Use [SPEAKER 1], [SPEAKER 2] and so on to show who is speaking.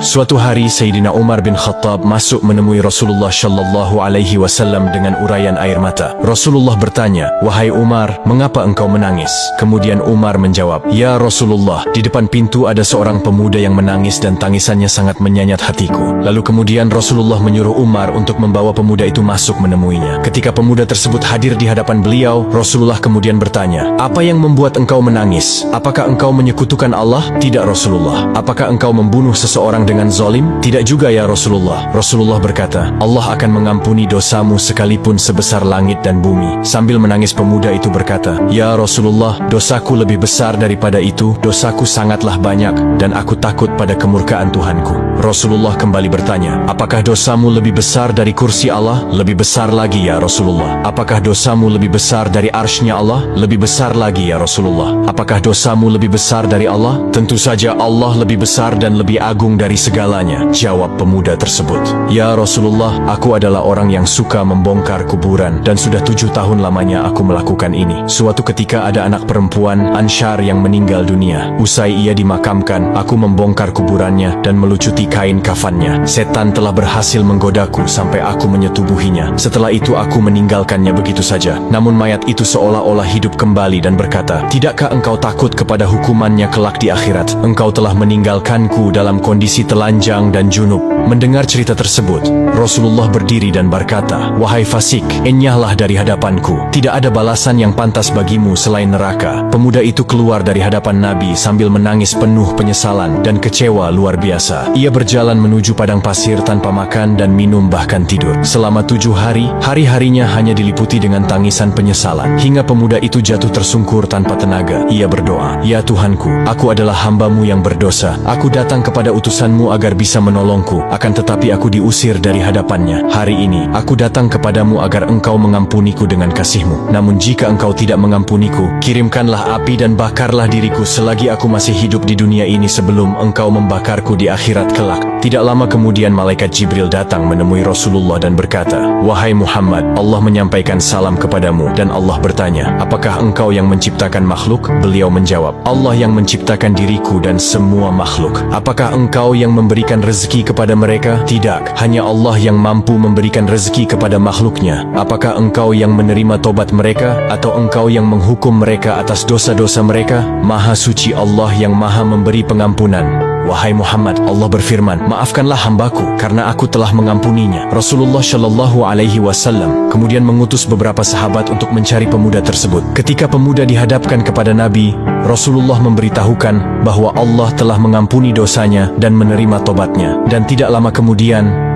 [SPEAKER 1] Suatu hari Sayyidina Umar bin Khattab masuk menemui Rasulullah Shallallahu Alaihi Wasallam dengan uraian air mata. Rasulullah bertanya, "Wahai Umar, mengapa engkau menangis?" Kemudian Umar menjawab, "Ya Rasulullah, di depan pintu ada seorang pemuda yang menangis dan tangisannya sangat menyayat hatiku." Lalu kemudian Rasulullah menyuruh Umar untuk membawa pemuda itu masuk menemuinya. Ketika pemuda tersebut hadir di hadapan beliau, Rasulullah kemudian bertanya, "Apa yang membuat engkau menangis? Apakah engkau menyekutukan Allah?" "Tidak Rasulullah." "Apakah engkau membunuh seseorang dengan zalim?" "Tidak juga ya Rasulullah." Rasulullah berkata, "Allah akan mengampuni dosamu sekalipun sebesar langit dan bumi." Sambil menangis pemuda itu berkata, "Ya Rasulullah, dosaku lebih besar daripada itu, dosaku sangatlah banyak, dan aku takut pada kemurkaan Tuhanku." Rasulullah kembali bertanya, "Apakah dosamu lebih besar dari kursi Allah?" "Lebih besar lagi ya Rasulullah." "Apakah dosamu lebih besar dari arsy-Nya Allah?" "Lebih besar lagi ya Rasulullah." "Apakah dosamu lebih besar dari Allah?" "Tentu saja Allah lebih besar dan lebih agung dari segalanya," jawab pemuda tersebut. "Ya Rasulullah, aku adalah orang yang suka membongkar kuburan dan sudah 7 tahun lamanya aku melakukan ini. Suatu ketika ada anak perempuan Ansyar yang meninggal dunia. Usai ia dimakamkan, aku membongkar kuburannya dan melucuti kain kafannya. Setan telah berhasil menggodaku sampai aku menyetubuhinya. Setelah itu aku meninggalkannya begitu saja. Namun mayat itu seolah-olah hidup kembali dan berkata, 'Tidakkah engkau takut kepada hukumannya kelak di akhirat? Engkau telah meninggalkanku dalam kondisi telanjang dan junub.'" Mendengar cerita tersebut, Rasulullah berdiri dan berkata, "Wahai fasik, enyahlah dari hadapanku. Tidak ada balasan yang pantas bagimu selain neraka." Pemuda itu keluar dari hadapan Nabi sambil menangis penuh penyesalan dan kecewa luar biasa. Ia berjalan menuju padang pasir tanpa makan dan minum bahkan tidur. Selama 7 hari, hari-harinya hanya diliputi dengan tangisan penyesalan. Hingga pemuda itu jatuh tersungkur tanpa tenaga. Ia berdoa, "Ya Tuhanku, aku adalah hamba-Mu yang berdosa. Aku datang kepada utusan-Mu agar bisa menolongku. Akan tetapi aku diusir dari hadapannya. Hari ini, aku datang kepadamu agar engkau mengampuniku dengan kasih-Mu. Namun jika engkau tidak mengampuniku, kirimkanlah api dan bakarlah diriku selagi aku masih hidup di dunia ini sebelum engkau membakarku di akhirat kelak." Tidak lama kemudian malaikat Jibril datang menemui Rasulullah dan berkata, "Wahai Muhammad, Allah menyampaikan salam kepadamu." Dan Allah bertanya, "Apakah engkau yang menciptakan makhluk?" Beliau menjawab, "Allah yang menciptakan diriku dan semua makhluk." "Apakah engkau yang memberikan rezeki kepada mereka?" "Tidak, hanya Allah yang mampu memberikan rezeki kepada makhluknya." "Apakah engkau yang menerima tobat mereka, atau engkau yang menghukum mereka atas dosa-dosa mereka?" "Maha suci Allah yang maha memberi pengampunan." "Wahai Muhammad, Allah berfirman, 'Maafkanlah hambaku, karena aku telah mengampuninya.'" Rasulullah Shallallahu Alaihi Wasallam kemudian mengutus beberapa sahabat untuk mencari pemuda tersebut. Ketika pemuda dihadapkan kepada Nabi, Rasulullah memberitahukan bahwa Allah telah mengampuni dosanya dan menerima tobatnya. Dan tidak lama kemudian,